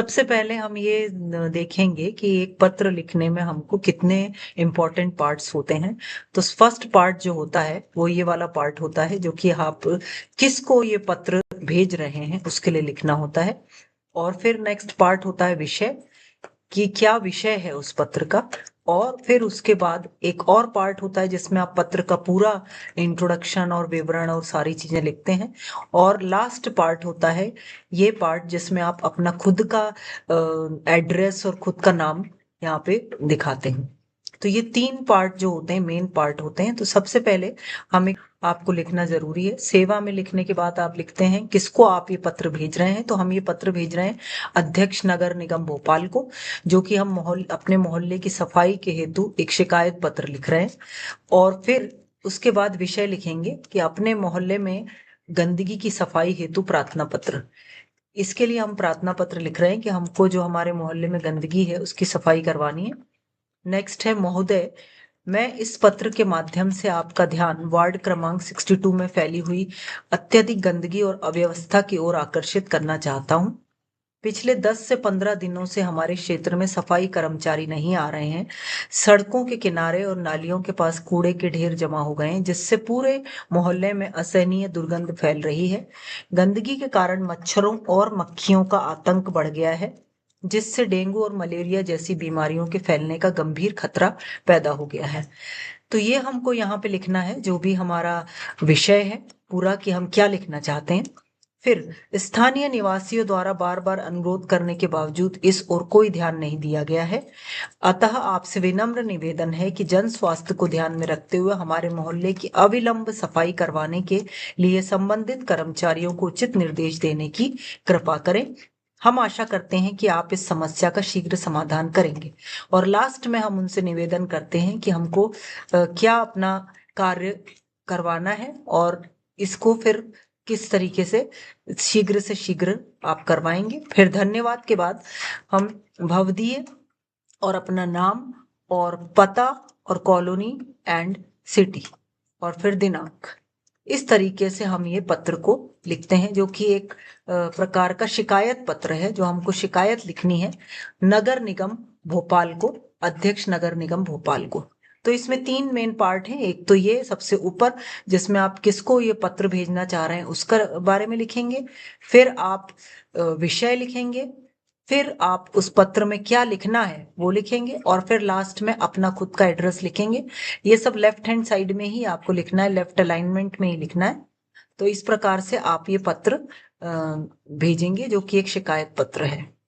सबसे पहले हम ये देखेंगे कि एक पत्र लिखने में हमको कितने इम्पोर्टेंट पार्ट्स होते हैं। तो फर्स्ट पार्ट जो होता है वो ये वाला पार्ट होता है, जो कि आप किसको ये पत्र भेज रहे हैं उसके लिए लिखना होता है। और फिर नेक्स्ट पार्ट होता है विषय, कि क्या विषय है उस पत्र का। और फिर उसके बाद एक और पार्ट होता है जिसमें आप पत्र का पूरा इंट्रोडक्शन और विवरण और सारी चीजें लिखते हैं। और लास्ट पार्ट होता है ये पार्ट जिसमें आप अपना खुद का एड्रेस और खुद का नाम यहाँ पे दिखाते हैं। तो ये तीन पार्ट जो होते हैं मेन पार्ट होते हैं। तो सबसे पहले हमें आपको लिखना जरूरी है। सेवा में लिखने के बाद आप लिखते हैं किसको आप ये पत्र भेज रहे हैं। तो हम ये पत्र भेज रहे हैं अध्यक्ष नगर निगम भोपाल को, जो कि हम अपने मोहल्ले की सफाई के हेतु एक शिकायत पत्र लिख रहे हैं। और फिर उसके बाद विषय लिखेंगे कि अपने मोहल्ले में गंदगी की सफाई हेतु प्रार्थना पत्र। इसके लिए हम प्रार्थना पत्र लिख रहे हैं कि हमको जो हमारे मोहल्ले में गंदगी है उसकी सफाई करवानी है। नेक्स्ट है महोदय, मैं इस पत्र के माध्यम से आपका ध्यान वार्ड क्रमांक 62 में फैली हुई अत्यधिक गंदगी और अव्यवस्था की ओर आकर्षित करना चाहता हूं। पिछले 10 से 15 दिनों से हमारे क्षेत्र में सफाई कर्मचारी नहीं आ रहे हैं। सड़कों के किनारे और नालियों के पास कूड़े के ढेर जमा हो गए हैं, जिससे पूरे मोहल्ले में असहनीय दुर्गंध फैल रही है। गंदगी के कारण मच्छरों और मक्खियों का आतंक बढ़ गया है, जिससे डेंगू और मलेरिया जैसी बीमारियों के फैलने का गंभीर खतरा पैदा हो गया है। तो ये हमको यहाँ पे लिखना है जो भी हमारा विषय है पूरा, कि हम क्या लिखना चाहते हैं। फिर स्थानीय निवासियों द्वारा बार बार अनुरोध करने के बावजूद इस ओर कोई ध्यान नहीं दिया गया है। अतः आपसे विनम्र निवेदन है कि जन स्वास्थ्य को ध्यान में रखते हुए हमारे मोहल्ले की अविलंब सफाई करवाने के लिए संबंधित कर्मचारियों को उचित निर्देश देने की कृपा करें। हम आशा करते हैं कि आप इस समस्या का शीघ्र समाधान करेंगे। और लास्ट में हम उनसे निवेदन करते हैं कि हमको क्या अपना कार्य करवाना है और इसको फिर किस तरीके से शीघ्र आप करवाएंगे। फिर धन्यवाद के बाद हम भवदीय और अपना नाम और पता और कॉलोनी एंड सिटी और फिर दिनांक, इस तरीके से हम ये पत्र को लिखते हैं, जो कि एक प्रकार का शिकायत पत्र है, जो हमको शिकायत लिखनी है नगर निगम भोपाल को, अध्यक्ष नगर निगम भोपाल को। तो इसमें तीन मेन पार्ट हैं। एक तो ये सबसे ऊपर जिसमें आप किसको ये पत्र भेजना चाह रहे हैं उसका बारे में लिखेंगे। फिर आप विषय लिखेंगे। फिर आप उस पत्र में क्या लिखना है वो लिखेंगे। और फिर लास्ट में अपना खुद का एड्रेस लिखेंगे। ये सब लेफ्ट हैंड साइड में ही आपको लिखना है, लेफ्ट अलाइनमेंट में ही लिखना है। तो इस प्रकार से आप ये पत्र भेजेंगे, जो कि एक शिकायत पत्र है।